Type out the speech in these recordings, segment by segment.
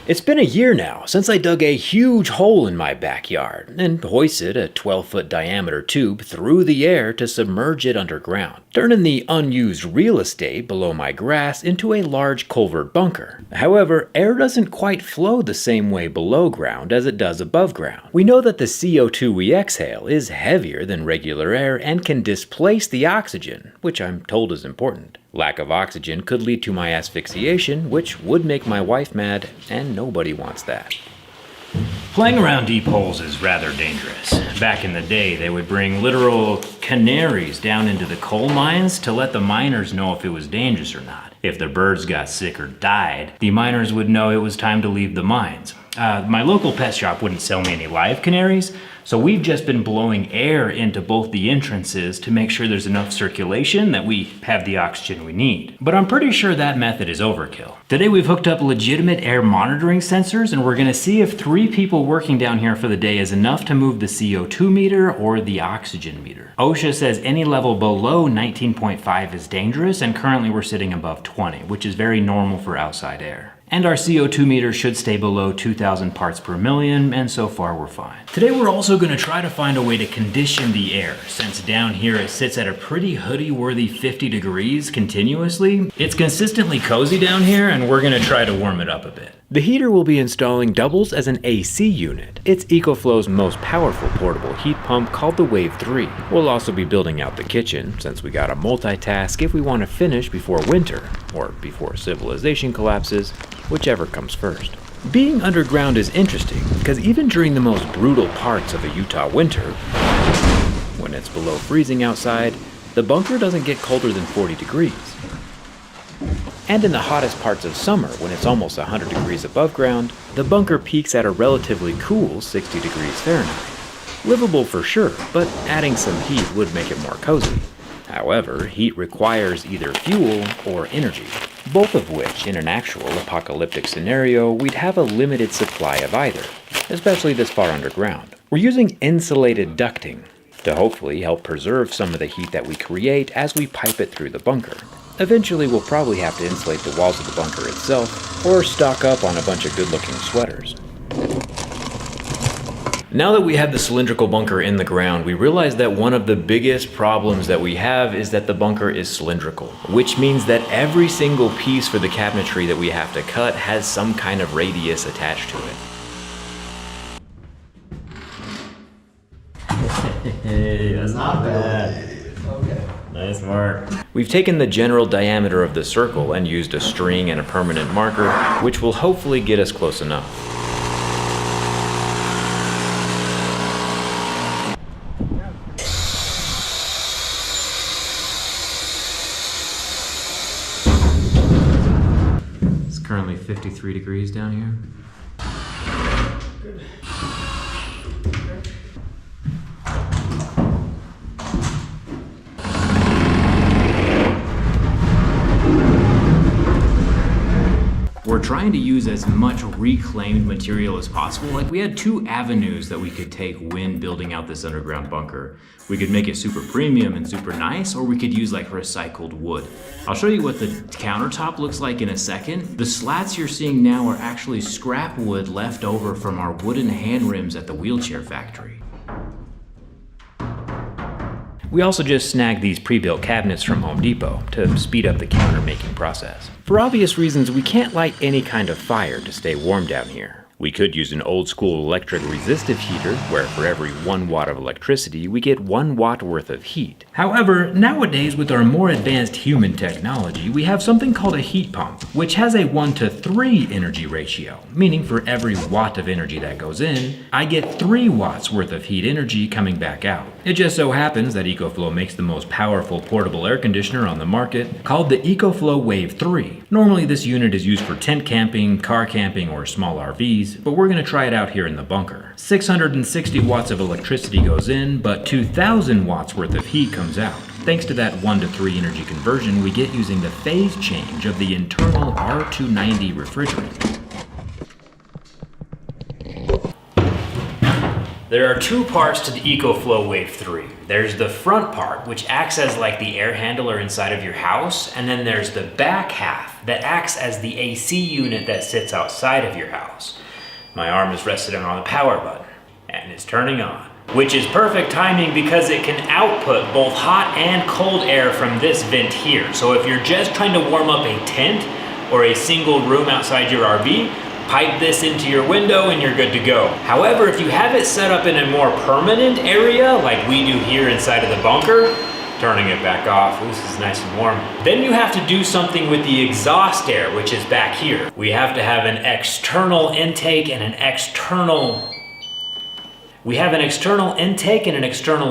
It's been a year now since I dug a huge hole in my backyard and hoisted a 12-foot diameter tube through the air to submerge it underground, turning the unused real estate below my grass into a large culvert bunker. However, air doesn't quite flow the same way below ground as it does above ground. We know that the CO2 we exhale is heavier than regular air and can displace the oxygen, which I'm told is important. Lack of oxygen could lead to my asphyxiation, which would make my wife mad, and nobody wants that. Playing around deep holes is rather dangerous. Back in the day, they would bring literal canaries down into the coal mines to let the miners know if it was dangerous or not. If the birds got sick or died, the miners would know it was time to leave the mines. My local pet shop wouldn't sell me any live canaries, so we've just been blowing air into both the entrances to make sure there's enough circulation that we have the oxygen we need. But I'm pretty sure that method is overkill. Today we've hooked up legitimate air monitoring sensors, and we're gonna see if 3 people working down here for the day is enough to move the CO2 meter or the oxygen meter. OSHA says any level below 19.5 is dangerous, and currently we're sitting above 20, which is very normal for outside air. And our CO2 meter should stay below 2,000 parts per million, and so far we're fine. Today we're also gonna try to find a way to condition the air, since down here it sits at a pretty hoodie-worthy 50 degrees continuously. It's consistently cozy down here, and we're gonna try to warm it up a bit. The heater we'll be installing doubles as an AC unit. It's EcoFlow's most powerful portable heat pump called the Wave 3. We'll also be building out the kitchen, since we gotta multitask if we want to finish before winter, or before civilization collapses, whichever comes first. Being underground is interesting, because even during the most brutal parts of a Utah winter, when it's below freezing outside, the bunker doesn't get colder than 40 degrees. And in the hottest parts of summer, when it's almost 100 degrees above ground, the bunker peaks at a relatively cool 60 degrees Fahrenheit. Livable for sure, but adding some heat would make it more cozy. However, heat requires either fuel or energy, both of which, in an actual apocalyptic scenario, we'd have a limited supply of either, especially this far underground. We're using insulated ducting to hopefully help preserve some of the heat that we create as we pipe it through the bunker. Eventually, we'll probably have to insulate the walls of the bunker itself, or stock up on a bunch of good-looking sweaters. Now that we have the cylindrical bunker in the ground, we realize that one of the biggest problems that we have is that the bunker is cylindrical, which means that every single piece for the cabinetry that we have to cut has some kind of radius attached to it. Hey, that's not bad. Okay. Nice work. We've taken the general diameter of the circle and used a string and a permanent marker, which will hopefully get us close enough. It's currently 53 degrees down here. Good. We're trying to use as much reclaimed material as possible. Like, we had 2 avenues that we could take when building out this underground bunker. We could make it super premium and super nice, or we could use like recycled wood. I'll show you what the countertop looks like in a second. The slats you're seeing now are actually scrap wood left over from our wooden hand rims at the wheelchair factory. We also just snagged these pre-built cabinets from Home Depot to speed up the counter making process. For obvious reasons, we can't light any kind of fire to stay warm down here. We could use an old school electric resistive heater, where for every 1 watt of electricity, we get 1 watt worth of heat. However, nowadays with our more advanced human technology, we have something called a heat pump, which has a 1:3 energy ratio, meaning for every watt of energy that goes in, I get 3 watts worth of heat energy coming back out. It just so happens that EcoFlow makes the most powerful portable air conditioner on the market, called the EcoFlow Wave 3. Normally this unit is used for tent camping, car camping, or small RVs, but we're going to try it out here in the bunker. 660 watts of electricity goes in, but 2,000 watts worth of heat comes out. Thanks to that 1-to-3 energy conversion we get using the phase change of the internal R290 refrigerant. There are two parts to the EcoFlow Wave 3. There's the front part, which acts as like the air handler inside of your house, and then there's the back half that acts as the AC unit that sits outside of your house. My arm is rested on the power button, and it's turning on, which is perfect timing because it can output both hot and cold air from this vent here. So if you're just trying to warm up a tent or a single room outside your RV, pipe this into your window and you're good to go. However, if you have it set up in a more permanent area, like we do here inside of the bunker, turning it back off, this is nice and warm, then you have to do something with the exhaust air, which is back here. We have to have an external intake and an external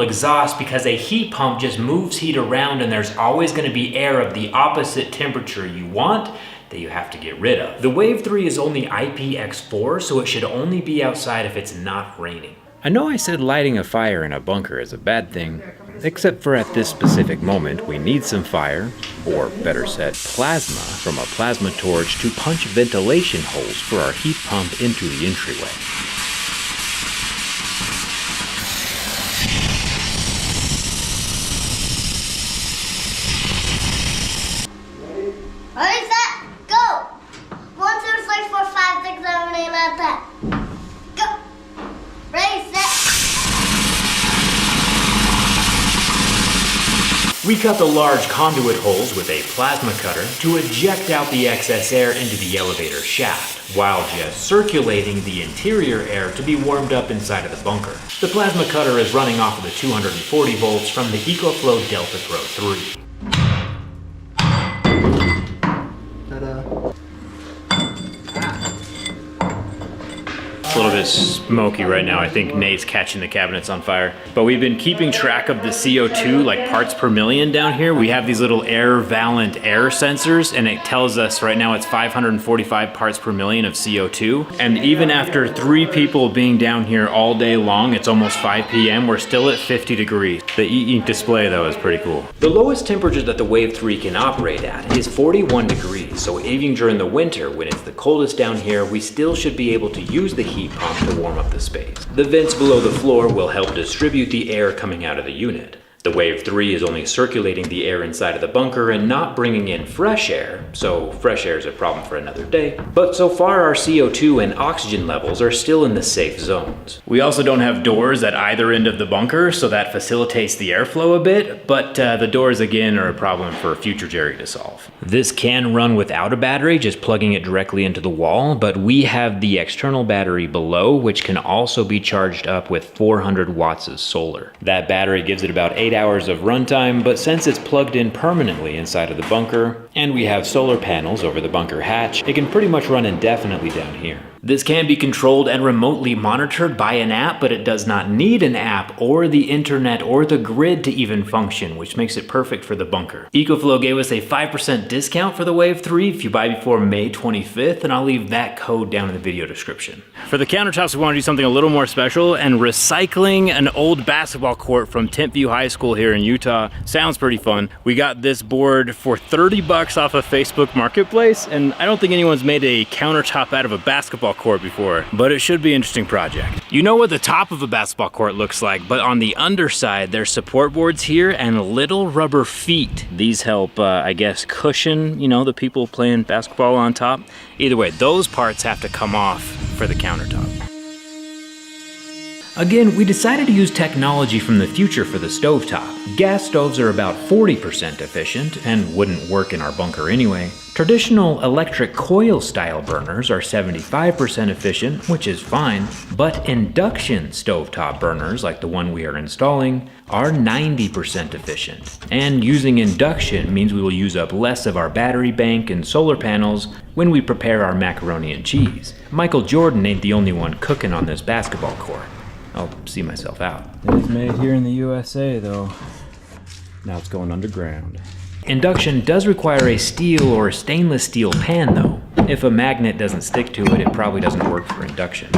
exhaust because a heat pump just moves heat around and there's always going to be air of the opposite temperature you want that you have to get rid of. The Wave 3 is only IPX4, so it should only be outside if it's not raining. I know I said lighting a fire in a bunker is a bad thing, except for at this specific moment we need some fire, or better said, plasma, from a plasma torch to punch ventilation holes for our heat pump into the entryway. Ready, set, go! 1, 2, 3, 4, 5, 6, 7, 8, 9, 10. Go! Ready, set. We cut the large conduit holes with a plasma cutter to eject out the excess air into the elevator shaft, while just circulating the interior air to be warmed up inside of the bunker. The plasma cutter is running off of the 240 volts from the EcoFlow Delta Pro 3. It's a little bit smoky right now. I think Nate's catching the cabinets on fire. But we've been keeping track of the CO2, like parts per million down here. We have these little air valent air sensors, and it tells us right now it's 545 parts per million of CO2. And even after 3 people being down here all day long, it's almost 5 p.m., we're still at 50 degrees. The e-ink display though is pretty cool. The lowest temperature that the Wave 3 can operate at is 41 degrees. So even during the winter, when it's the coldest down here, we still should be able to use the heat pump to warm up the space. The vents below the floor will help distribute the air coming out of the unit. The Wave 3 is only circulating the air inside of the bunker and not bringing in fresh air, so fresh air is a problem for another day. But so far our CO2 and oxygen levels are still in the safe zones. We also don't have doors at either end of the bunker, so that facilitates the airflow a bit, but the doors again are a problem for future Jerry to solve. This can run without a battery, just plugging it directly into the wall, but we have the external battery below, which can also be charged up with 400 watts of solar. That battery gives it about 8 hours of runtime, but since it's plugged in permanently inside of the bunker, and we have solar panels over the bunker hatch, it can pretty much run indefinitely down here. This can be controlled and remotely monitored by an app, but it does not need an app or the internet or the grid to even function, which makes it perfect for the bunker. EcoFlow gave us a 5% discount for the Wave 3 if you buy before May 25th, and I'll leave that code down in the video description. For the countertops, we want to do something a little more special, and recycling an old basketball court from Tentview High School here in Utah sounds pretty fun. We got this board for 30 bucks off of Facebook Marketplace, and I don't think anyone's made a countertop out of a basketball court before, but it should be an interesting project. You know what the top of a basketball court looks like, but on the underside there's support boards here and little rubber feet. These help, I guess, cushion, you know, the people playing basketball on top. Either way, those parts have to come off for the countertop. Again, we decided to use technology from the future for the stovetop. Gas stoves are about 40% efficient and wouldn't work in our bunker anyway. Traditional electric coil style burners are 75% efficient, which is fine, but induction stovetop burners, like the one we are installing, are 90% efficient. And using induction means we will use up less of our battery bank and solar panels when we prepare our macaroni and cheese. Michael Jordan ain't the only one cooking on this basketball court. I'll see myself out. It is made here in the USA though. Now it's going underground. Induction does require a steel or stainless steel pan though. If a magnet doesn't stick to it, it probably doesn't work for induction.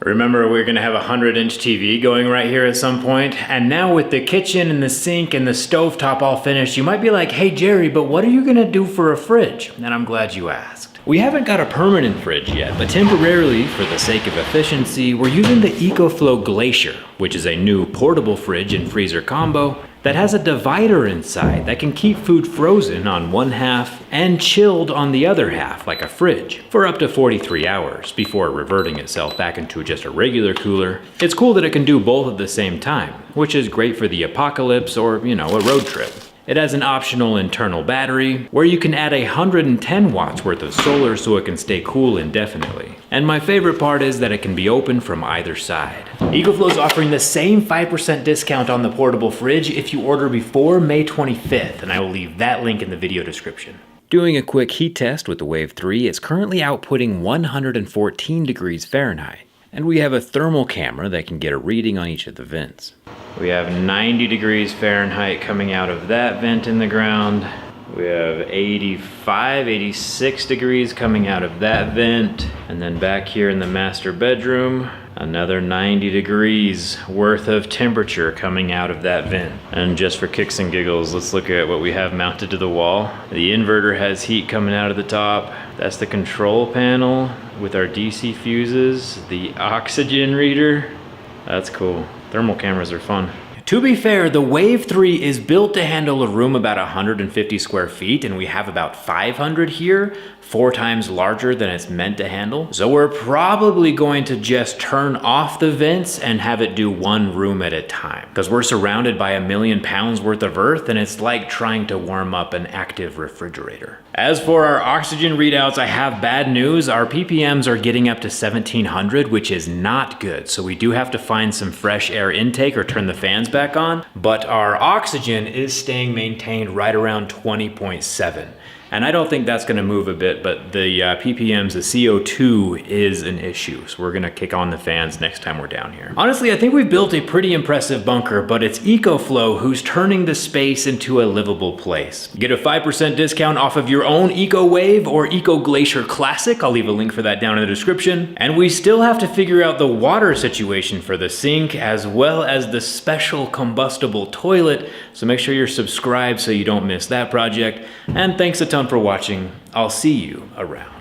Remember, we're gonna have a 100-inch TV going right here at some point, and now with the kitchen and the sink and the stovetop all finished, you might be like, hey Jerry, but what are you gonna do for a fridge? And I'm glad you asked. We haven't got a permanent fridge yet, but temporarily, for the sake of efficiency, we're using the EcoFlow Glacier, which is a new portable fridge and freezer combo that has a divider inside that can keep food frozen on one half and chilled on the other half, like a fridge, for up to 43 hours before reverting itself back into just a regular cooler. It's cool that it can do both at the same time, which is great for the apocalypse or, you know, a road trip. It has an optional internal battery where you can add 110 watts worth of solar so it can stay cool indefinitely. And my favorite part is that it can be opened from either side. EcoFlow is offering the same 5% discount on the portable fridge if you order before May 25th, and I will leave that link in the video description. Doing a quick heat test with the Wave 3, it's currently outputting 114 degrees Fahrenheit. And we have a thermal camera that can get a reading on each of the vents. We have 90 degrees Fahrenheit coming out of that vent in the ground. We have 85, 86 degrees coming out of that vent. And then back here in the master bedroom, another 90 degrees worth of temperature coming out of that vent. And just for kicks and giggles, let's look at what we have mounted to the wall. The inverter has heat coming out of the top. That's the control panel with our DC fuses, the oxygen reader. That's cool. Thermal cameras are fun. To be fair, the Wave 3 is built to handle a room about 150 square feet, and we have about 500 here, 4 times larger than it's meant to handle. So we're probably going to just turn off the vents and have it do one room at a time, because we're surrounded by 1 million pounds worth of earth, and it's like trying to warm up an active refrigerator. As for our oxygen readouts, I have bad news. Our ppms are getting up to 1700, which is not good. So we do have to find some fresh air intake or turn the fans back on, but our oxygen is staying maintained right around 20.7. And I don't think that's gonna move a bit, but the ppms, the CO2 is an issue. So we're gonna kick on the fans next time we're down here. Honestly, I think we've built a pretty impressive bunker, but it's EcoFlow who's turning the space into a livable place. Get a 5% discount off of your own EcoWave or EcoGlacier Classic. I'll leave a link for that down in the description. And we still have to figure out the water situation for the sink, as well as the special combustible toilet. So make sure you're subscribed so you don't miss that project. And thanks a ton for watching. I'll see you around.